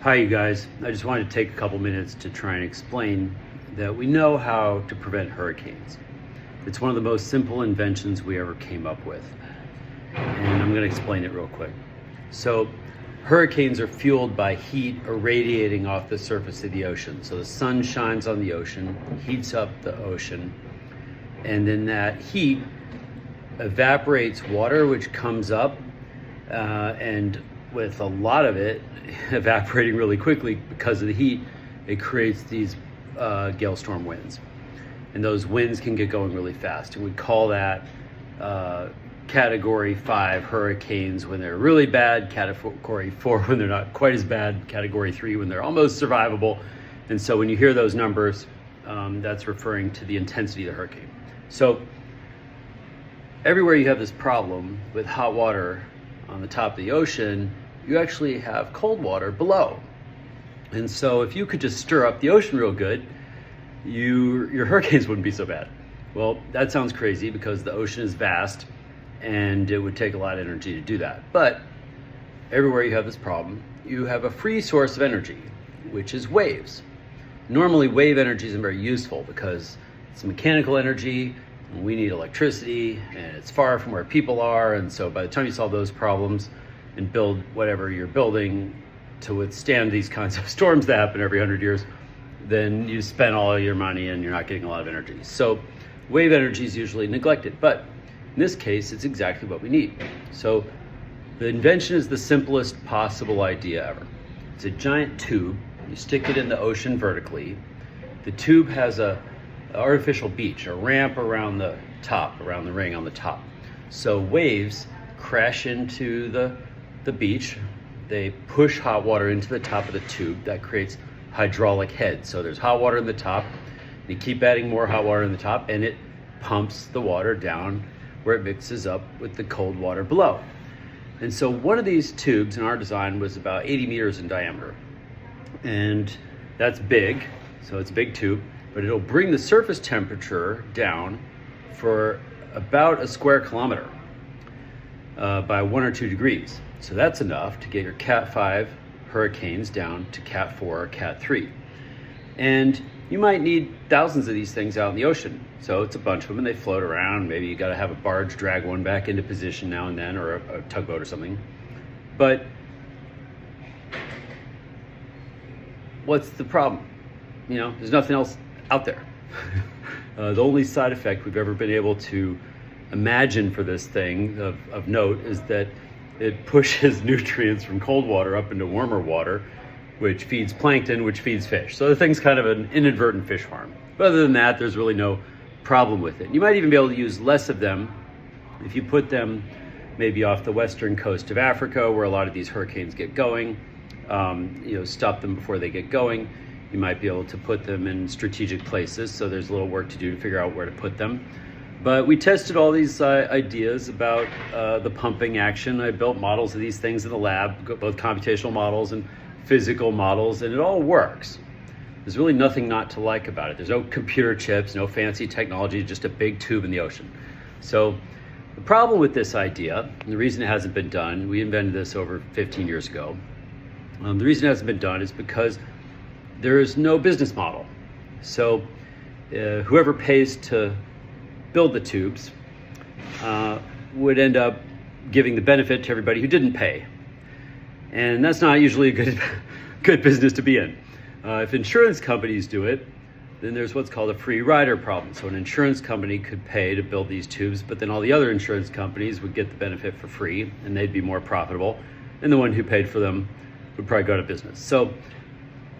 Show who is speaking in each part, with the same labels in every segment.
Speaker 1: Hi, you guys. I just wanted to take a couple minutes to try and explain that we know how to prevent hurricanes. It's one of the most simple inventions we ever came up with. And I'm going to explain it real quick. So, hurricanes are fueled by heat irradiating off the surface of the ocean. So the sun shines on the ocean, heats up the ocean, and then that heat evaporates water, which comes up, and with a lot of it evaporating really quickly because of the heat, it creates these gale storm winds. And those winds can get going really fast. And we call that Category 5 hurricanes when they're really bad, Category 4 when they're not quite as bad, Category 3 when they're almost survivable. And so when you hear those numbers, that's referring to the intensity of the hurricane. So everywhere you have this problem with hot water on the top of the ocean, you actually have cold water below. And so if you could just stir up the ocean real good, your hurricanes wouldn't be so bad. Well, that sounds crazy because the ocean is vast and it would take a lot of energy to do that. But everywhere you have this problem, you have a free source of energy, which is waves. Normally, wave energy isn't very useful because it's mechanical energy, and we need electricity, and it's far from where people are. And so by the time you solve those problems and build whatever you're building to withstand these kinds of storms that happen every 100 years, then you spend all your money and you're not getting a lot of energy. So wave energy is usually neglected, but in this case, it's exactly what we need. So the invention is the simplest possible idea ever. It's a giant tube. You stick it in the ocean vertically. The tube has an artificial beach, a ramp around the top, around the ring on the top. So waves crash into the beach. They push hot water into the top of the tube. That creates hydraulic head. So there's hot water in the top. You keep adding more hot water in the top, and it pumps the water down where it mixes up with the cold water below. And so one of these tubes in our design was about 80 meters in diameter. And that's big, so it's a big tube, but it'll bring the surface temperature down for about a square kilometer by 1 or 2 degrees. So that's enough to get your Cat 5 hurricanes down to Cat 4 or Cat 3. And you might need thousands of these things out in the ocean. So it's a bunch of them and they float around. Maybe you got to have a barge drag one back into position now and then, or a tugboat or something. But what's the problem? You know, there's nothing else out there. The only side effect we've ever been able to imagine for this thing of note is that it pushes nutrients from cold water up into warmer water, which feeds plankton, which feeds fish. So the thing's kind of an inadvertent fish farm. But other than that, there's really no problem with it. You might even be able to use less of them if you put them maybe off the western coast of Africa where a lot of these hurricanes get going. Stop them before they get going. You might be able to put them in strategic places, so there's a little work to do to figure out where to put them. But we tested all these ideas about the pumping action. I built models of these things in the lab, both computational models and physical models, and it all works. There's really nothing not to like about it. There's no computer chips, no fancy technology, just a big tube in the ocean. So the problem with this idea, and the reason it hasn't been done, we invented this over 15 years ago. The reason it hasn't been done is because there is no business model. So whoever pays to build the tubes would end up giving the benefit to everybody who didn't pay. And that's not usually a good business to be in. If insurance companies do it, then there's what's called a free rider problem. So an insurance company could pay to build these tubes, but then all the other insurance companies would get the benefit for free and they'd be more profitable. And the one who paid for them would probably go out of business. So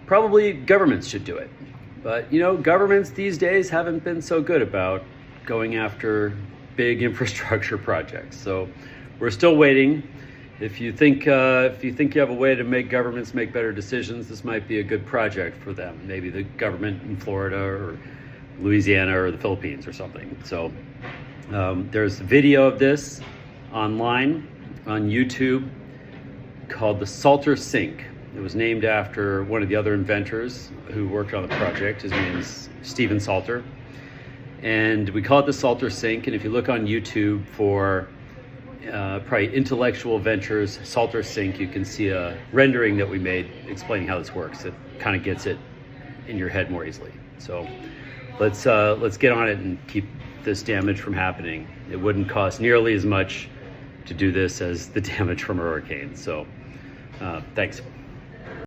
Speaker 1: probably governments should do it. But governments these days haven't been so good about going after big infrastructure projects. So we're still waiting. If you think you have a way to make governments make better decisions, this might be a good project for them. Maybe the government in Florida or Louisiana or the Philippines or something. So there's a video of this online on YouTube called the Salter Sink. It was named after one of the other inventors who worked on the project. His name is Stephen Salter. And we call it the Salter Sink. And if you look on YouTube for probably Intellectual Ventures Salter Sink, you can see a rendering that we made explaining how this works. It kind of gets it in your head more easily. So let's get on it and keep this damage from happening. It wouldn't cost nearly as much to do this as the damage from a hurricane. So thanks.